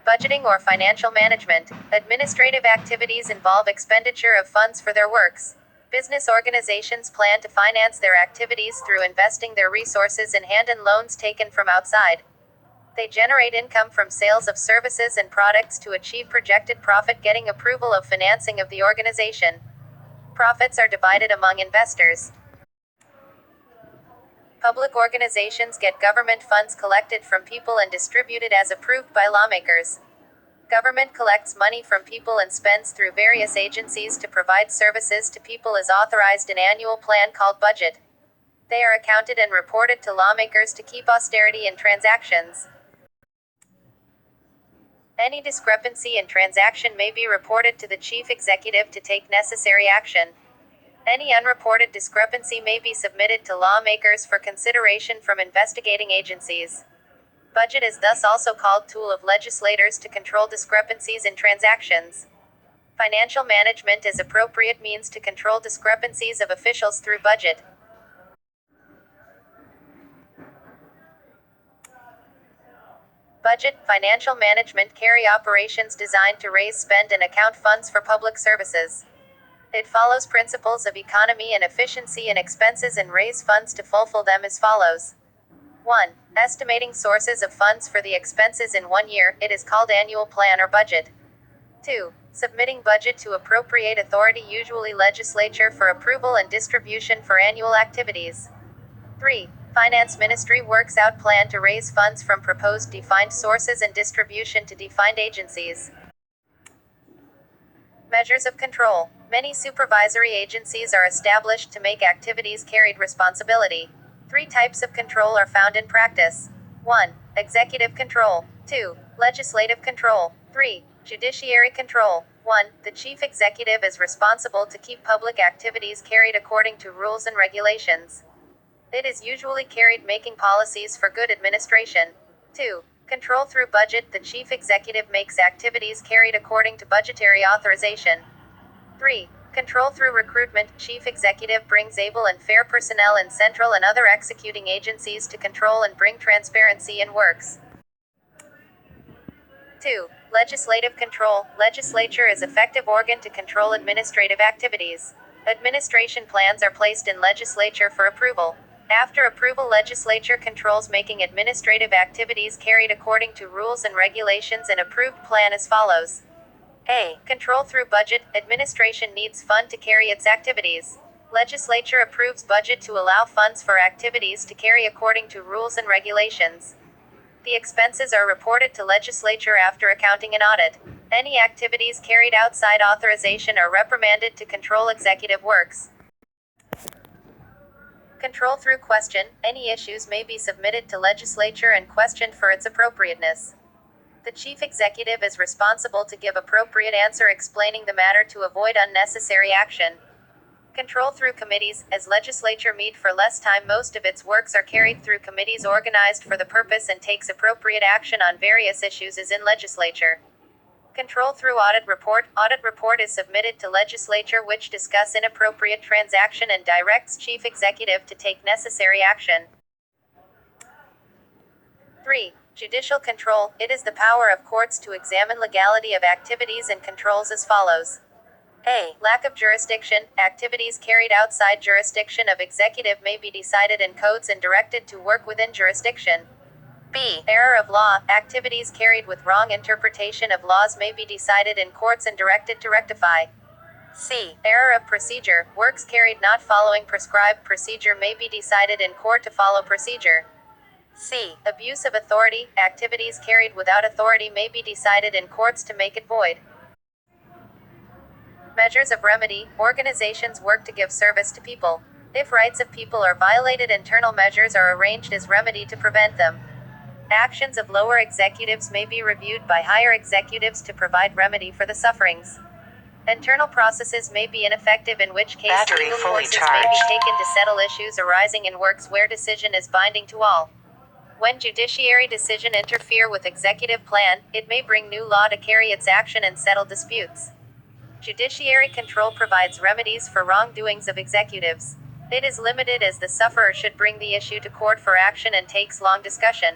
Budgeting or financial management. Administrative activities involve expenditure of funds for their works. Business organizations plan to finance their activities through investing their resources in hand and loans taken from outside. They generate income from sales of services and products to achieve projected profit, getting approval of financing of the organization. Profits are divided among investors. Public organizations get government funds collected from people and distributed as approved by lawmakers. Government collects money from people and spends through various agencies to provide services to people as authorized in annual plan called budget. They are accounted and reported to lawmakers to keep austerity in transactions. Any discrepancy in transaction may be reported to the chief executive to take necessary action. Any unreported discrepancy may be submitted to lawmakers for consideration from investigating agencies. Budget is thus also called tool of legislators to control discrepancies in transactions. Financial management is appropriate means to control discrepancies of officials through budget. Budget, financial management carry operations designed to raise, spend, and account funds for public services. It follows principles of economy and efficiency in expenses and raise funds to fulfill them as follows. 1. Estimating sources of funds for the expenses in 1 year, it is called annual plan or budget. 2. Submitting budget to appropriate authority, usually legislature, for approval and distribution for annual activities. 3. Finance Ministry works out plan to raise funds from proposed defined sources and distribution to defined agencies. Measures of control. Many supervisory agencies are established to make activities carried responsibility. 3 types of control are found in practice. 1. Executive control. 2. Legislative control. 3. Judiciary control. 1. The chief executive is responsible to keep public activities carried according to rules and regulations. It is usually carried making policies for good administration. 2. Control through budget. The chief executive makes activities carried according to budgetary authorization. 3. Control through recruitment. Chief executive brings able and fair personnel in central and other executing agencies to control and bring transparency in works. 2. Legislative control. Legislature is effective organ to control administrative activities. Administration plans are placed in legislature for approval. After approval, legislature controls making administrative activities carried according to rules and regulations and approved plan as follows. A. Control through budget. Administration needs fund to carry its activities. Legislature approves budget to allow funds for activities to carry according to rules and regulations. The expenses are reported to legislature after accounting and audit. Any activities carried outside authorization are reprimanded to control executive works. Control through question. Any issues may be submitted to legislature and questioned for its appropriateness. The chief executive is responsible to give appropriate answer explaining the matter to avoid unnecessary action. Control through committees. As legislature meet for less time, most of its works are carried through committees organized for the purpose and takes appropriate action on various issues as in legislature. Control through audit report. Audit report is submitted to legislature which discuss inappropriate transaction and directs chief executive to take necessary action. 3. Judicial control. It is the power of courts to examine legality of activities and controls as follows. A. Lack of jurisdiction. Activities carried outside jurisdiction of executive may be decided in codes and directed to work within jurisdiction. B. Error of law. Activities carried with wrong interpretation of laws may be decided in courts and directed to rectify. C. Error of procedure. Works carried not following prescribed procedure may be decided in court to follow procedure. C. Abuse of authority. Activities carried without authority may be decided in courts to make it void. Measures of remedy. Organizations work to give service to people. If rights of people are violated, internal measures are arranged as remedy to prevent them. Actions of lower executives may be reviewed by higher executives to provide remedy for the sufferings. Internal processes may be ineffective, in which case legal courses may be taken to settle issues arising in works where decision is binding to all. When judiciary decision interfere with executive plan, it may bring new law to carry its action and settle disputes. Judiciary control provides remedies for wrongdoings of executives. It is limited as the sufferer should bring the issue to court for action and takes long discussion.